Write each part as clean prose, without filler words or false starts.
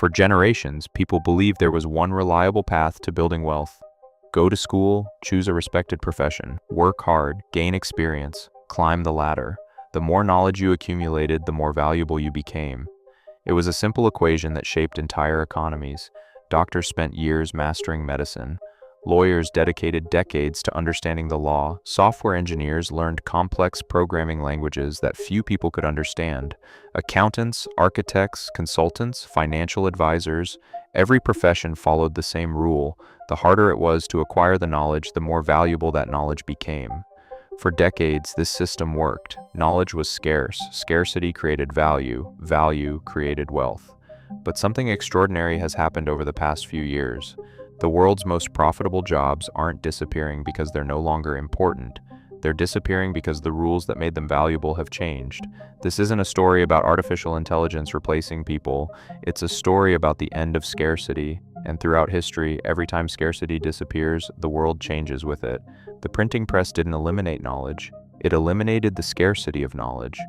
For generations, people believed there was one reliable path to building wealth. Go to school, choose a respected profession, work hard, gain experience, climb the ladder. The more knowledge you accumulated, the more valuable you became. It was a simple equation that shaped entire economies. Doctors spent years mastering medicine. Lawyers dedicated decades to understanding the law. Software engineers learned complex programming languages that few people could understand. Accountants, architects, consultants, financial advisors, every profession followed the same rule. The harder it was to acquire the knowledge, the more valuable that knowledge became. For decades, this system worked. Knowledge was scarce. Scarcity created value. Value created wealth. But something extraordinary has happened over the past few years. The world's most profitable jobs aren't disappearing because they're no longer important. They're disappearing because the rules that made them valuable have changed. This isn't a story about artificial intelligence replacing people. It's a story about the end of scarcity. And throughout history, every time scarcity disappears, the world changes with it. The printing press didn't eliminate knowledge. It eliminated the scarcity of knowledge.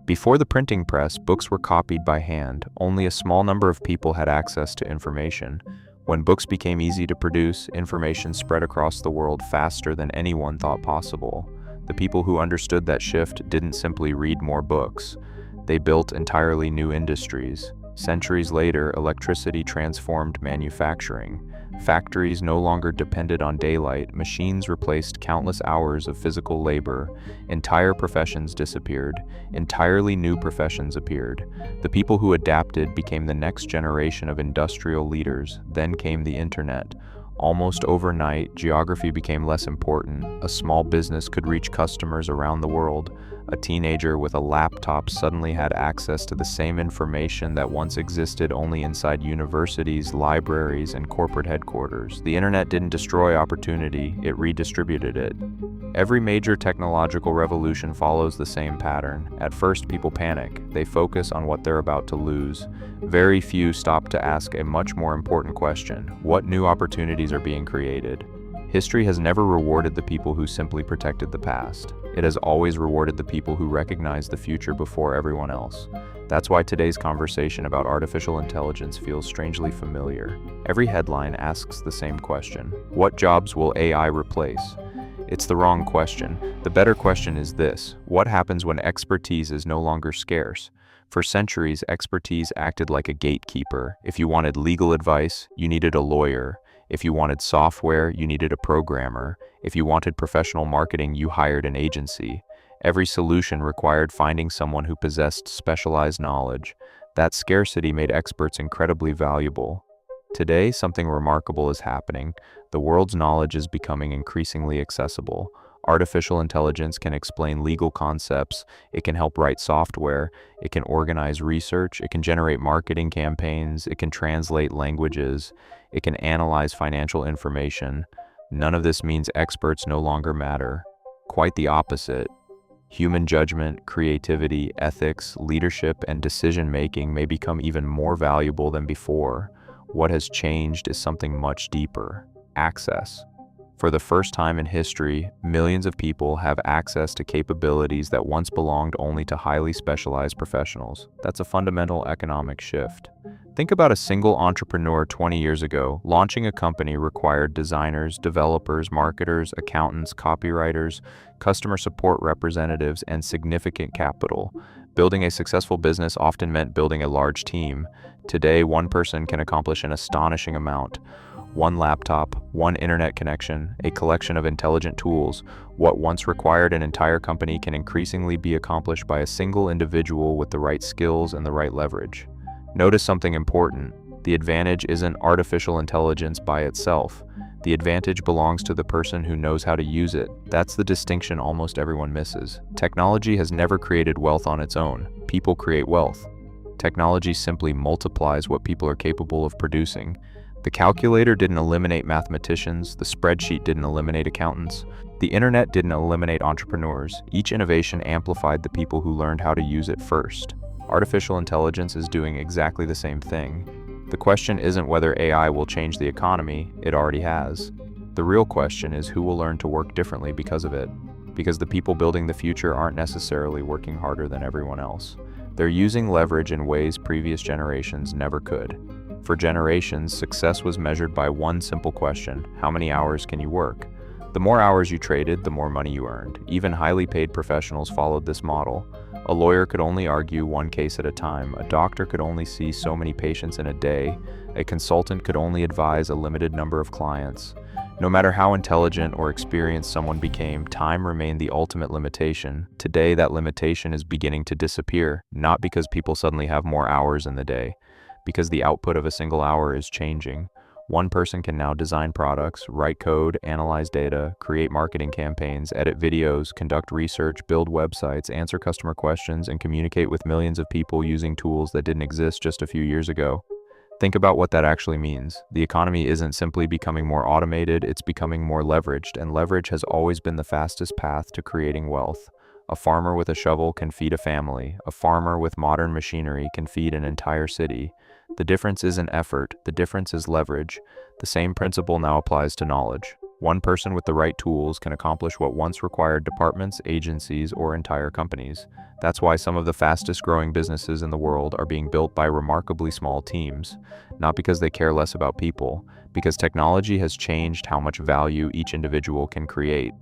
Before the printing press, books were copied by hand. Only a small number of people had access to information. When books became easy to produce, information spread across the world faster than anyone thought possible. The people who understood that shift didn't simply read more books. They built entirely new industries. Centuries later, electricity transformed manufacturing. Factories no longer depended on daylight. Machines replaced countless hours of physical labor. Entire professions disappeared. Entirely new professions appeared. The people who adapted became the next generation of industrial leaders. Then came the internet. Almost overnight, geography became less important. A small business could reach customers around the world. A teenager with a laptop suddenly had access to the same information that once existed only inside universities, libraries, and corporate headquarters. The internet didn't destroy opportunity, it redistributed it. Every major technological revolution follows the same pattern. At first, people panic. They focus on what they're about to lose. Very few stop to ask a much more important question: what new opportunities are being created? History has never rewarded the people who simply protected the past. It has always rewarded the people who recognized the future before everyone else. That's why today's conversation about artificial intelligence feels strangely familiar. Every headline asks the same question: what jobs will AI replace? It's the wrong question. The better question is this: what happens when expertise is no longer scarce? For centuries, expertise acted like a gatekeeper. If you wanted legal advice, you needed a lawyer. If you wanted software, you needed a programmer. If you wanted professional marketing, you hired an agency. Every solution required finding someone who possessed specialized knowledge. That scarcity made experts incredibly valuable. Today, something remarkable is happening. The world's knowledge is becoming increasingly accessible. Artificial intelligence can explain legal concepts, it can help write software, it can organize research, it can generate marketing campaigns, it can translate languages, it can analyze financial information. None of this means experts no longer matter. Quite the opposite. Human judgment, creativity, ethics, leadership, and decision-making may become even more valuable than before. What has changed is something much deeper: access. For the first time in history, millions of people have access to capabilities that once belonged only to highly specialized professionals. That's a fundamental economic shift. Think about a single entrepreneur 20 years ago. Launching a company required designers, developers, marketers, accountants, copywriters, customer support representatives, and significant capital. Building a successful business often meant building a large team. Today, one person can accomplish an astonishing amount. One laptop, one internet connection, a collection of intelligent tools. What once required an entire company can increasingly be accomplished by a single individual with the right skills and the right leverage. Notice something important. The advantage isn't artificial intelligence by itself. The advantage belongs to the person who knows how to use it. That's the distinction almost everyone misses. Technology has never created wealth on its own. People create wealth. Technology simply multiplies what people are capable of producing. The calculator didn't eliminate mathematicians, the spreadsheet didn't eliminate accountants, the internet didn't eliminate entrepreneurs. Each innovation amplified the people who learned how to use it first. Artificial intelligence is doing exactly the same thing. The question isn't whether AI will change the economy, it already has. The real question is who will learn to work differently because of it. Because the people building the future aren't necessarily working harder than everyone else. They're using leverage in ways previous generations never could. For generations, success was measured by one simple question: how many hours can you work? The more hours you traded, the more money you earned. Even highly paid professionals followed this model. A lawyer could only argue one case at a time. A doctor could only see so many patients in a day. A consultant could only advise a limited number of clients. No matter how intelligent or experienced someone became, time remained the ultimate limitation. Today, that limitation is beginning to disappear, not because people suddenly have more hours in the day, because the output of a single hour is changing. One person can now design products, write code, analyze data, create marketing campaigns, edit videos, conduct research, build websites, answer customer questions, and communicate with millions of people using tools that didn't exist just a few years ago. Think about what that actually means. The economy isn't simply becoming more automated, it's becoming more leveraged, and leverage has always been the fastest path to creating wealth. A farmer with a shovel can feed a family. A farmer with modern machinery can feed an entire city. The difference isn't effort, the difference is leverage. The same principle now applies to knowledge. One person with the right tools can accomplish what once required departments, agencies, or entire companies. That's why some of the fastest growing businesses in the world are being built by remarkably small teams. Not because they care less about people, because technology has changed how much value each individual can create.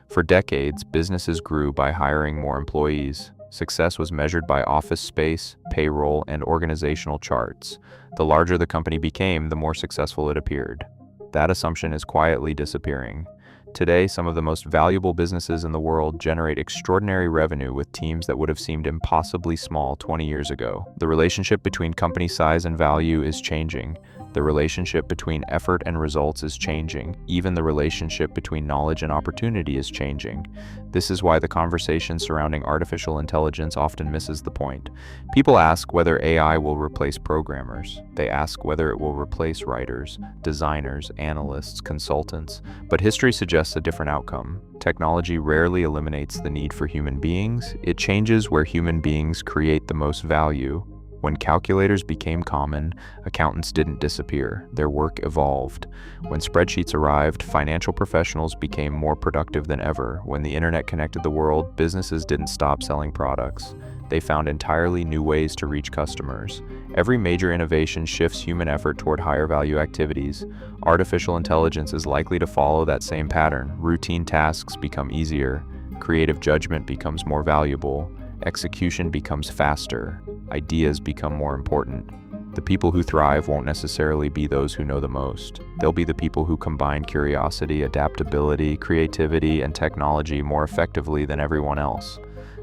For decades, businesses grew by hiring more employees. Success was measured by office space, payroll, and organizational charts. The larger the company became, the more successful it appeared. That assumption is quietly disappearing. Today, some of the most valuable businesses in the world generate extraordinary revenue with teams that would have seemed impossibly small 20 years ago. The relationship between company size and value is changing. The relationship between effort and results is changing. Even the relationship between knowledge and opportunity is changing. This is why the conversation surrounding artificial intelligence often misses the point. People ask whether AI will replace programmers. They ask whether it will replace writers, designers, analysts, consultants. But history suggests a different outcome. Technology rarely eliminates the need for human beings. It changes where human beings create the most value. When calculators became common, accountants didn't disappear, their work evolved. When spreadsheets arrived, financial professionals became more productive than ever. When the internet connected the world, businesses didn't stop selling products. They found entirely new ways to reach customers. Every major innovation shifts human effort toward higher value activities. Artificial intelligence is likely to follow that same pattern. Routine tasks become easier. Creative judgment becomes more valuable. Execution becomes faster. Ideas become more important. The people who thrive won't necessarily be those who know the most. They'll be the people who combine curiosity, adaptability, creativity, and technology more effectively than everyone else.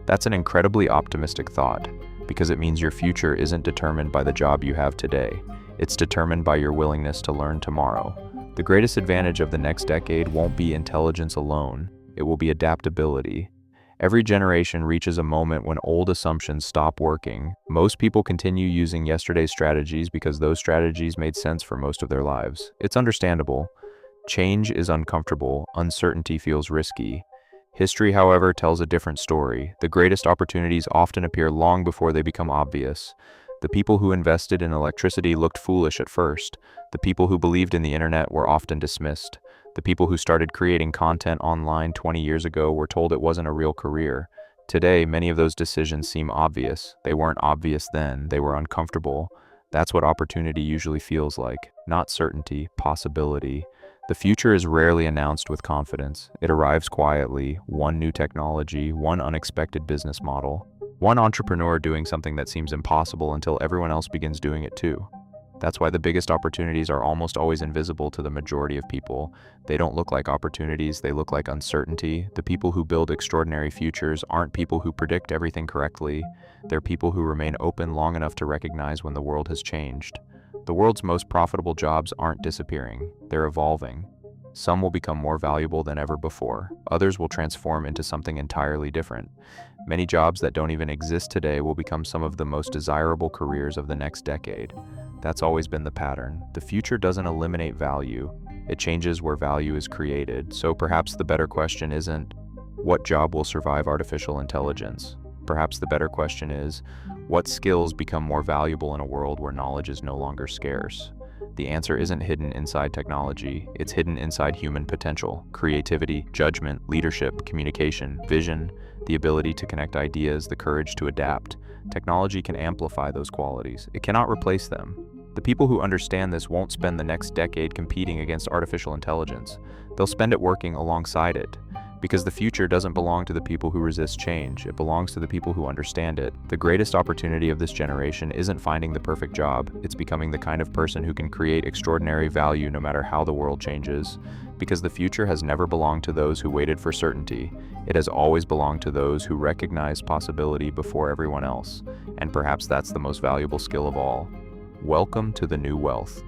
That's an incredibly optimistic thought, because it means your future isn't determined by the job you have today. It's determined by your willingness to learn tomorrow. The greatest advantage of the next decade won't be intelligence alone. It will be adaptability. Every generation reaches a moment when old assumptions stop working. Most people continue using yesterday's strategies because those strategies made sense for most of their lives. It's understandable. Change is uncomfortable. Uncertainty feels risky. History, however, tells a different story. The greatest opportunities often appear long before they become obvious. The people who invested in electricity looked foolish at first. The people who believed in the internet were often dismissed. The people who started creating content online 20 years ago were told it wasn't a real career. Today, many of those decisions seem obvious. They weren't obvious then, they were uncomfortable. That's what opportunity usually feels like. Not certainty, possibility. The future is rarely announced with confidence. It arrives quietly, one new technology, one unexpected business model, one entrepreneur doing something that seems impossible until everyone else begins doing it too. That's why the biggest opportunities are almost always invisible to the majority of people. They don't look like opportunities, they look like uncertainty. The people who build extraordinary futures aren't people who predict everything correctly. They're people who remain open long enough to recognize when the world has changed. The world's most profitable jobs aren't disappearing, they're evolving. Some will become more valuable than ever before. Others will transform into something entirely different. Many jobs that don't even exist today will become some of the most desirable careers of the next decade. That's always been the pattern. The future doesn't eliminate value. It changes where value is created. So perhaps the better question isn't, what job will survive artificial intelligence? Perhaps the better question is, what skills become more valuable in a world where knowledge is no longer scarce? The answer isn't hidden inside technology, it's hidden inside human potential, creativity, judgment, leadership, communication, vision, the ability to connect ideas, the courage to adapt. Technology can amplify those qualities. It cannot replace them. The people who understand this won't spend the next decade competing against artificial intelligence. They'll spend it working alongside it. Because the future doesn't belong to the people who resist change, it belongs to the people who understand it. The greatest opportunity of this generation isn't finding the perfect job, it's becoming the kind of person who can create extraordinary value no matter how the world changes. Because the future has never belonged to those who waited for certainty, it has always belonged to those who recognize possibility before everyone else. And perhaps that's the most valuable skill of all. Welcome to the new wealth.